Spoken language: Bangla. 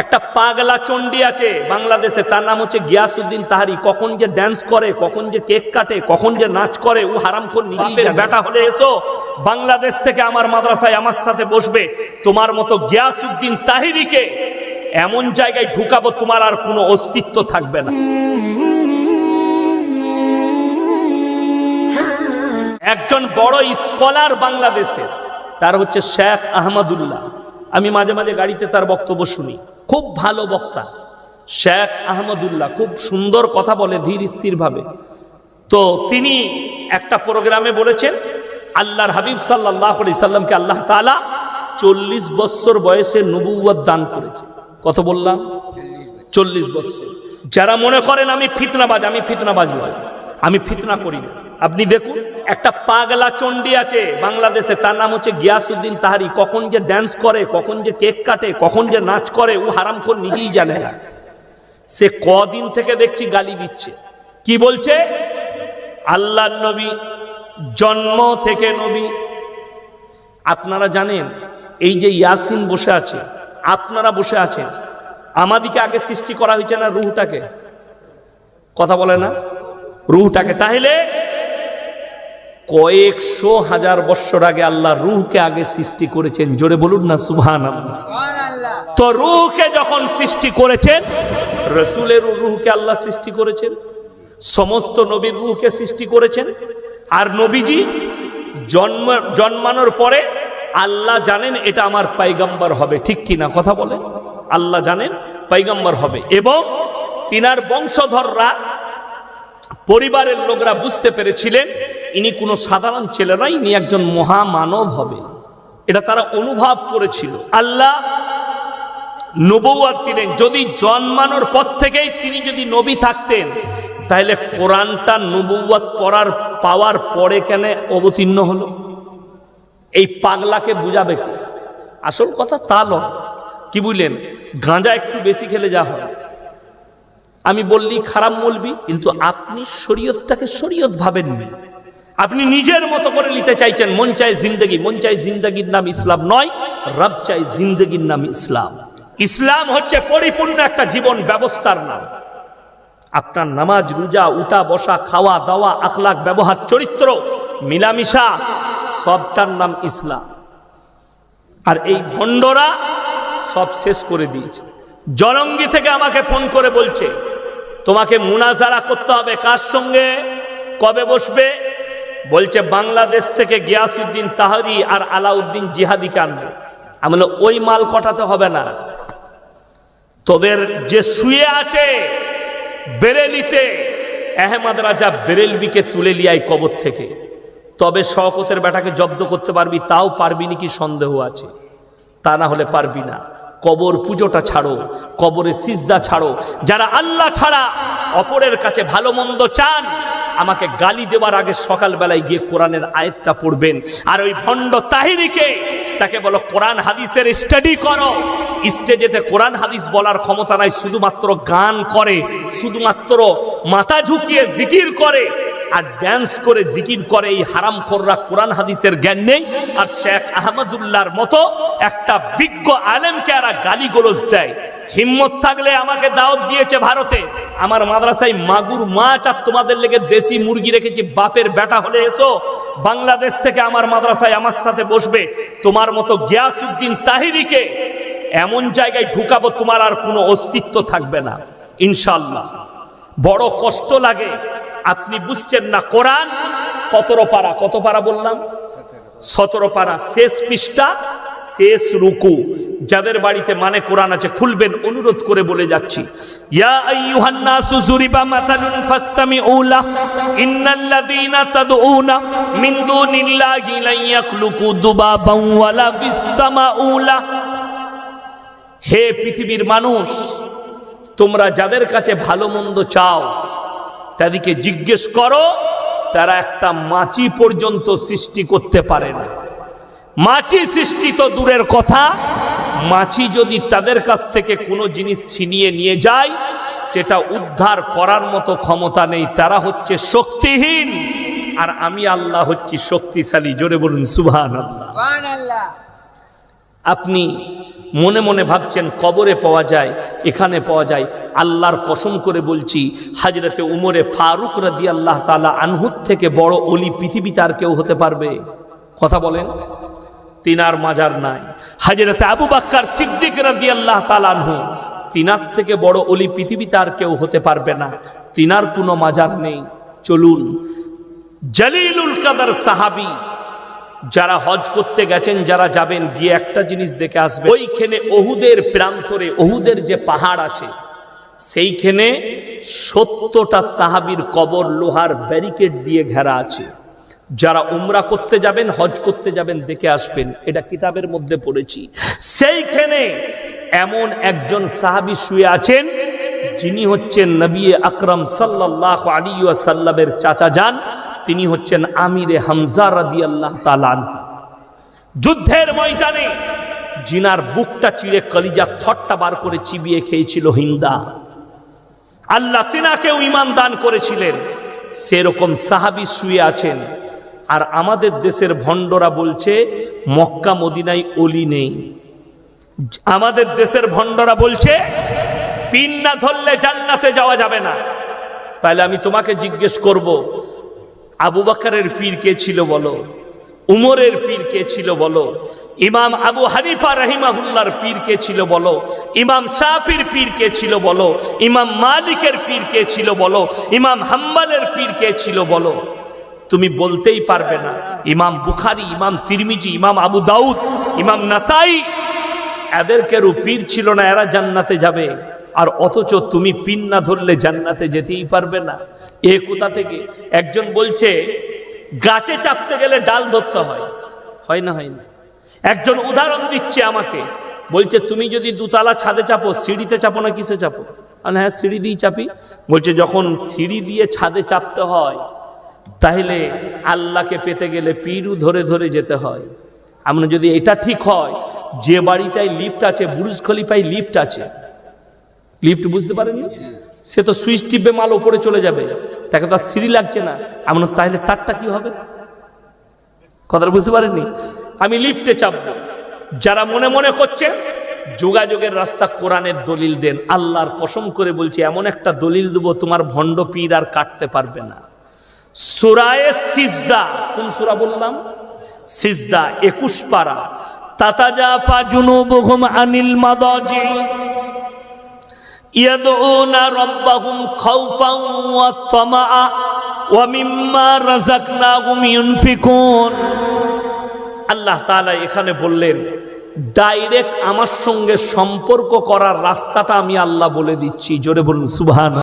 একটা পাগলা চণ্ডী আছে বাংলাদেশে, তার নাম হচ্ছে গিয়াসউদ্দিন তাহারি। কখন যে ড্যান্স করে, কখন যে কেক কাটে, কখন যে নাচ করে, ও হারামখোর নিজেই বেটা হলে এসো বাংলাদেশ থেকে আমার মাদ্রাসায় আমার সাথে বসবে। তোমার মতো গিয়াসউদ্দিন তাহিরিকে এমন জায়গায় ঢুকাবো তোমার আর কোনো অস্তিত্ব থাকবে না। একজন বড় স্কলার বাংলাদেশে, তার হচ্ছে শেখ আহমদুল্লাহ। আমি মাঝে মাঝে গাড়িতে তার বক্তব্য শুনি, খুব ভালো বক্তা শেখ আহমদুল্লাহ, খুব সুন্দর কথা বলে ধীর স্থির ভাবে। তো তিনি একটা প্রোগ্রামে বলেছেন আল্লাহর হাবিব সাল্লাল্লাহু আলাইহি সাল্লামকে আল্লাহ তাআলা 40 বছর বয়সে নবুয়ত দান করেছে। কত বললাম? 40 বছর। যারা মনে করেন আমি ফিতনাবাজ, আমি ফিতনাবাজ নয়, আমি ফিতনা করি না। আপনি দেখুন একটা পাগলা চণ্ডী আছে বাংলাদেশে, তার নাম হচ্ছে গিয়াসউদ্দিন তাহারি। কখন যে ড্যান্স করে, কখন যে কেক কাটে, কখন যে নাচ করে, ও হারামখোর নিজেই জানে না। সে কদিন থেকে দেখছি গালি দিচ্ছে। কি বলছে? আল্লাহর নবী জন্ম থেকে নবী। আপনারা জানেন এই যে ইয়াসিন বসে আছে, আপনারা বসে আছেন, আমাদিকে আগে সৃষ্টি করা হয়েছে না রূহটাকে? কথা বলে না? রূহটাকে। তাহলে কয়েকশো হাজার বছর আগে আল্লাহ রূহকে আগে সৃষ্টি করেছেন। জোরে বলুন না সুবহানাল্লাহ। তো রূহকে যখন সৃষ্টি করেছেন, রাসূলের রূহকে আল্লাহ সৃষ্টি করেছেন, সমস্ত নবীর রূহকে সৃষ্টি করেছেন। আর নবীজি জন্মানোর পরে আল্লাহ জানেন এটা আমার পয়গম্বর হবে, ঠিক কিনা কথা বলে? আল্লাহ জানেন পয়গম্বর হবে, এবং তিনার বংশধররা, পরিবারের লোকরা বুঝতে পেরেছিলেন ইনি কোনো সাধারণ ছেলে নয়, ইনি একজন মহামানব হবে। এটা তারা অনুভব করেছিল। আল্লাহ নবুয়ত দিলেন। যদি জন্মানোর পর থেকেই তিনি যদি নবী থাকতেন, তাহলে কোরআনটা নবুয়ত পড়ার পাওয়ার পরে কেন অবতীর্ণ হলো? এই পাগলাকে বুঝাবে কি? আসল কথা তা নয়। কি বুঝলেন? গাঁজা একটু বেশি খেলে যা হয়, আমি বললি খারাপ বলবি, কিন্তু আপনি শরীয়তটাকে শরীয়ত ভাবেননি। আপনি নিজের মতো করে নিতে চাইছেন। মন চাই জিন্দগি, মন চাই জিন্দগির নাম ইসলাম নয়, রব চাই জিন্দগির নাম ইসলাম। ইসলাম হচ্ছে পরিপূর্ণ একটা জীবন ব্যবস্থার নাম। আপনার নামাজ, রোজা, উঠা বসা, খাওয়া দাওয়া, আখলাক, ব্যবহার, চরিত্র, মিলামিশা, সবটার নাম ইসলাম। আর এই ভণ্ডরা সব শেষ করে দিয়েছে। জলঙ্গি থেকে আমাকে ফোন করে বলছে তোমাকে মুনাজারা করতে হবে। কার সঙ্গে? কবে বসবে? বলছে বাংলাদেশ থেকে গিয়াসউদ্দিন তাহারি আর আলাউদ্দিন জিহাদিকে আনবে। আমি বললাম ওই মাল কটাতে হবে না, তোদের যে শুয়ে আছে বেরেলিতে, আহমদ রাজা বেরেলভিকে তুলে লিয়াই কবর থেকে, তবে শওকতের বেটাকে জব্দ করতে পারবি। তাও পারবি নাকি সন্দেহ আছে, তা না হলে পারবি না। কবর পুজোটা ছাড়ো, কবরে সিজদা ছাড়ো। যারা আল্লাহ ছাড়া অপরের কাছে ভালো মন্দ চান, আমাকে গালি দেওয়ার আগে সকালবেলায় গিয়ে কোরআনের আয়াতটা পড়বেন। আর ওই ভণ্ড তাহিরিকে, তাকে বলো কোরআন হাদিসের স্টাডি করো। স্টেজেতে কোরআন হাদিস বলার ক্ষমতা নাই, শুধুমাত্র গান করে, শুধুমাত্র মাথা ঝুঁকিয়ে জিকির করে আর ড্যান্স করে জিকির করে। এই হারামখোররা কোরআন হাদিসের জ্ঞান নেই। আর শেখ আহমদুল্লাহর মতো একটা বিজ্ঞ আলেমকে এরা গালিগোলজ দেয়। হিম্মত থাকলে আমাকে দাওয়াত দিয়েছে ভারতে, আমার মাদ্রাসায় মাগুর মাছ আর তোমাদের লেগে দেশি মুরগি রেখেছি। বাপের বেটা হলে এসো বাংলাদেশ থেকে আমার মাদ্রাসায় আমার সাথে বসবে। তোমার মতো গিয়াসউদ্দিন তাহিরিকে এমন জায়গায় ঢুকাবো তোমার আর কোনো অস্তিত্ব থাকবে না ইনশাআল্লাহ। বড় কষ্ট লাগে, আপনি বুঝছেন না। কোরআন 17 পারা, কত পারা বললাম? 17 পারা, শেষ পৃষ্ঠা, শেষ রুকু। যাদের বাড়িতে মানে কোরআন আছে খুলবেন, অনুরোধ করে বলে যাচ্ছি। ইয়া আইয়ুহান নাসু যুরিবা মাতালুন ফাসতামিউ লাহ ইন্নাল্লাযীনা তাদউনা মিন দুনিল্লাহি লা ইয়াখলুকু দুবাবান ওয়ালা ফিসতামাউ লাহ। হে পৃথিবীর মানুষ, তোমরা যাদের কাছে ভালো মন্দ চাও তাদেরকে জিজ্ঞেস করো, তারা একটা মাছি পর্যন্ত সৃষ্টি করতে পারে না। মাছি সৃষ্টি তো দূরের কথা, মাছি যদি তাদের কাছ থেকে কোনো জিনিস ছিনিয়ে নিয়ে যায়, সেটা উদ্ধার করার মতো ক্ষমতা নেই। তারা হচ্ছে শক্তিহীন, আর আমি আল্লাহ হচ্ছি শক্তিশালী। জোরে বলুন সুবহানাল্লাহ। আপনি মনে মনে ভাবছেন কবরে পাওয়া যায়, এখানে পাওয়া যায়, আল্লাহর কসম করে বলছি হযরতে উমরে ফারুক রাদিয়াল্লাহু তাআলা আনহুর থেকে বড় ওলি পৃথিবীতে আর কেউ হতে পারবে? কথা বলেন। তিনার মাজার নাই। হযরতে আবু বকর সিদ্দিক রাদিয়াল্লাহু তাআলা আনহু, তিনার থেকে বড় ওলি পৃথিবীতে আর কেউ হতে পারবে না, তিনার কোনো মাজার নেই। চলুন, জলিলুল কদর সাহাবী যারা হজ করতে গেছেন, যারা যাবেন, গিয়ে একটা জিনিস দেখে আসবে, ওইখানে ওহুদের প্রান্তরে, ওহুদের যে পাহাড় আছে সেইখানে 70টা সাহাবীর কবর লোহার ব্যারিকেড দিয়ে ঘেরা আছে। যারা উমরা করতে যাবেন, হজ করতে যাবেন, দেখে আসবেন, এটা কিতাবের মধ্যে পড়েছি। সেইখানে এমন একজন সাহাবী শুয়ে আছেন যিনি হচ্ছেন নবী আকরাম সাল্লাল্লাহু আলাইহি ওয়াসাল্লামের চাচা যান, তিনি হচ্ছেন আমিরে হামজা রাদিয়াল্লাহু তাআলা আনহু। যুদ্ধের ময়দানে জিনার বুকটা চিড়ে কলিজা থট্টা বার করে চিবিয়ে খেয়েছিল হিন্দা। আল্লাহ তিনাকেও ঈমান দান করেছিলেন। সেরকম সাহাবী শুয়ে আছেন। আর আমাদের দেশের ভণ্ডরা বলছে মক্কা মদিনায় ওলি নেই। আমাদের দেশের ভণ্ডরা বলছে পিন না ধরলে জান্নাতে যাওয়া যাবে না। তাহলে আমি তোমাকে জিজ্ঞেস করব, আবু বকরের পীর কে ছিল বলো? উমরের পীর কে ছিল বলো? ইমাম আবু হানিফা রাহিমাহুল্লাহর পীর কে ছিল বলো? ইমাম শাফির পীর কে ছিল বলো? ইমাম মালিকের পীর কে ছিল বলো? ইমাম হাম্বলের পীর কে ছিল বলো? তুমি বলতেই পারবে না। ইমাম বুখারী, ইমাম তিরমিজি, ইমাম আবু দাউদ, ইমাম নাসাই, এদের কেউ পীর ছিল না, এরা জান্নাতে যাবে। আর অথচ তুমি পিন না ধরলে জান্নাতে যেতেই পারবে না। এ কোথা থেকে? একজন বলছে গাছে চাপতে গেলে ডাল ধরতে হয়, হয় না? হয় না? একজন উদাহরণ দিচ্ছে আমাকে, বলছে তুমি যদি দুতলা ছাদে চাপো, সিঁড়িতে চাপো না কিসে চাপো? আর হ্যাঁ, সিঁড়ি দিয়ে চাপি। বলছে যখন সিঁড়ি দিয়ে ছাদে চাপতে হয়, তাহলে আল্লাহকে পেতে গেলে পীরু ধরে ধরে যেতে হয়। আমরা যদি এটা ঠিক হয়, যে বাড়িটায় লিফট আছে, বুর্জ খলিফায় লিফট আছে, লিফট বুঝতে পারেননি, সে তো সুইচ টিপে মাল উপরে চলে যাবে, তাকে তো আর সিঁড়ি লাগছে না। এমন তাহলে তারটা কি হবে? কথাটা বুঝতে পারেননি? আমি লিফটে চাপবো। যারা মনে মনে করছে যোগাযোগের রাস্তা, কোরআনের দলিল দেন। আল্লাহর কসম করে বলছি, এমন একটা দলিল দেবো তোমার ভণ্ড পীর আর কাটতে পারবে না। সূরায়ে সিজদা, কোন সূরা বললাম? সিজদা 21 পারা। তাতাজাফা জুনুবুহুম আনিল মাদাজি ইয়াদউনা রাব্বাহুম খাউফান ওয়া তামাআ ওয়া মিম্মা রাযাকনাহুম ইউনফিকুন। আল্লাহ তাআলা এখানে বললেন, ডাইরেক্ট আমার সঙ্গে সম্পর্ক করার রাস্তাটা আমি আল্লাহ বলে দিচ্ছি। জোরে বলুন সুবহানাল্লাহ।